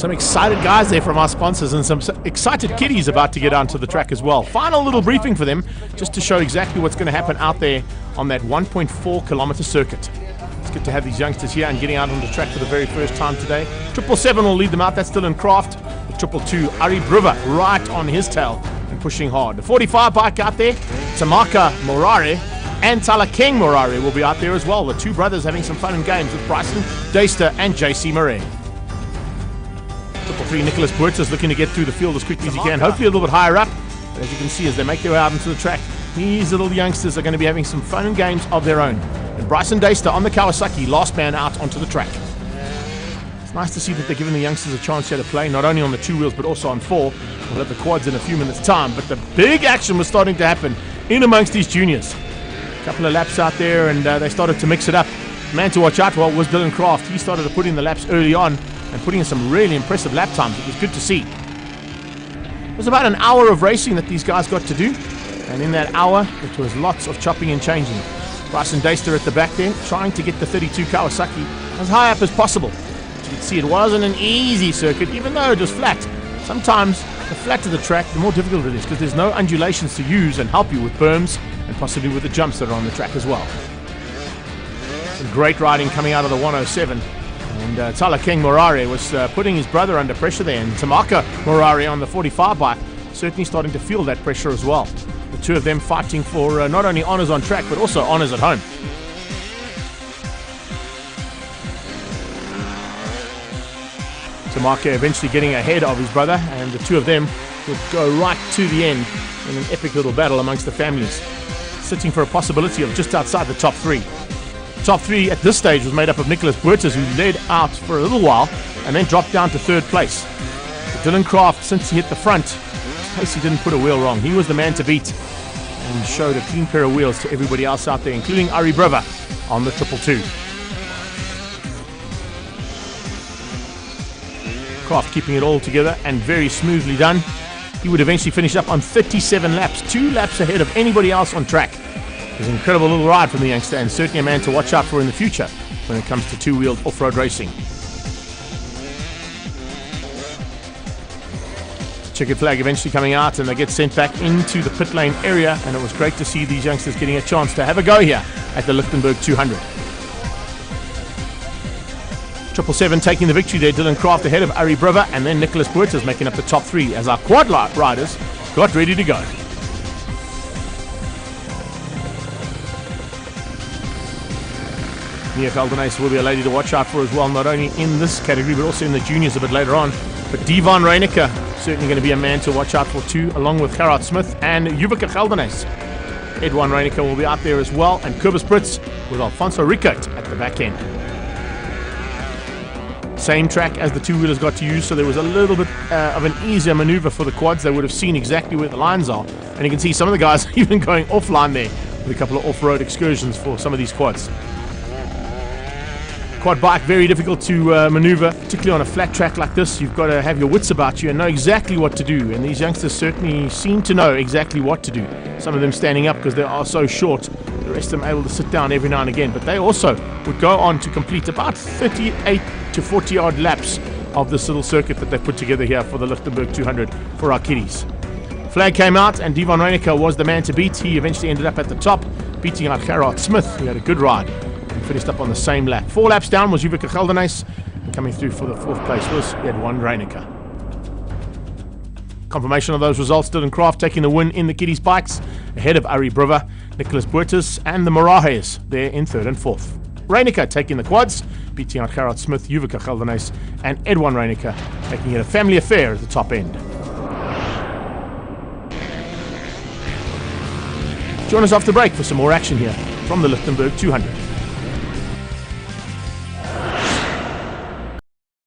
Some excited guys there from our sponsors and some excited kiddies about to get onto the track as well. Final little briefing for them just to show exactly what's going to happen out there on that 1.4 kilometer circuit. It's good to have these youngsters here and getting out on the track for the very first time today. 777 will lead them out. That's Dylan Kraft. The 222, Ari Bruva, right on his tail and pushing hard. The 45 bike out there, Tamaka Morare and Talakeng Morare will be out there as well. The two brothers having some fun and games with Bryson Deister and JC Murray. 333, Nicholas Buertas looking to get through the field as quickly as he can, hopefully a little bit higher up. But as you can see, as they make their way out into the track, these little youngsters are going to be having some fun and games of their own. And Bryson Deister on the Kawasaki, last man out onto the track. It's nice to see that they're giving the youngsters a chance here to play, not only on the two wheels but also on four. We'll have the quads in a few minutes' time, but the big action was starting to happen in amongst these juniors. A couple of laps out there, and they started to mix it up. The man to watch out for was Dylan Kraft. He started to put in the laps early on and putting in some really impressive lap times. It was good to see. It was about an hour of racing that these guys got to do, and in that hour it was lots of chopping and changing. Bryson Deister at the back there trying to get the 32 Kawasaki as high up as possible. As you can see, it wasn't an easy circuit, even though it was flat. Sometimes the flatter the track, the more difficult it is, because there's no undulations to use and help you with berms and possibly with the jumps that are on the track as well. Some great riding coming out of the 107. And Talakeng Morare was putting his brother under pressure there, and Tamaka Morare on the 45 bike certainly starting to feel that pressure as well. The two of them fighting for not only honours on track but also honours at home. Tamaka eventually getting ahead of his brother, and the two of them would go right to the end in an epic little battle amongst the families, sitting for a possibility of just outside the top three. Top three at this stage was made up of Nicholas Buertas, who led out for a little while and then dropped down to third place. But Dylan Kraft, since he hit the front, in case he didn't put a wheel wrong, he was the man to beat and showed a clean pair of wheels to everybody else out there, including Ari Bruva on the 222. Kraft keeping it all together and very smoothly done. He would eventually finish up on 37 laps, 2 laps ahead of anybody else on track. It was an incredible little ride from the youngster, and certainly a man to watch out for in the future when it comes to two-wheeled off-road racing. Checkered flag eventually coming out, and they get sent back into the pit lane area, and it was great to see these youngsters getting a chance to have a go here at the Lichtenburg 200. 777 taking the victory there, Dylan Kraft ahead of Ari Bruva, and then Nicholas Buertas making up the top three as our quad riders got ready to go. Mia Feldenace will be a lady to watch out for as well, not only in this category but also in the juniors a bit later on. But Devon Reinecker certainly going to be a man to watch out for too, along with Gerard Smith and Juvika Geldenace. Edwin Reinecker will be out there as well, and Kobus Brits with Alfonso Rickert at the back end. Same track as the two-wheelers got to use, so there was a little bit of an easier maneuver for the quads. They would have seen exactly where the lines are, and you can see some of the guys even going offline there with a couple of off-road excursions for some of these quads. Quad bike, very difficult to maneuver, particularly on a flat track like this. You've got to have your wits about you and know exactly what to do, and these youngsters certainly seem to know exactly what to do. Some of them standing up because they are so short, the rest of them able to sit down every now and again, but they also would go on to complete about 38 to 40 odd laps of this little circuit that they put together here for the Lichtenburg 200 for our kiddies. Flag came out, and Devon Reinecker was the man to beat. He eventually ended up at the top, beating out Gerard Smith, who had a good ride. Finished up on the same lap. 4 laps down was Juvika Geldenace, and coming through for the 4th place was Edwin Reinecker. Confirmation of those results, Dylan Kraft taking the win in the kiddies bikes ahead of Ari Bruva, Nicholas Buertas and the Morajes there in 3rd and 4th. Reinecker taking the quads, beating out Gerard Smith, Juvika Geldenace and Edwin Reinecker, making it a family affair at the top end. Join us after the break for some more action here from the Lichtenburg 200.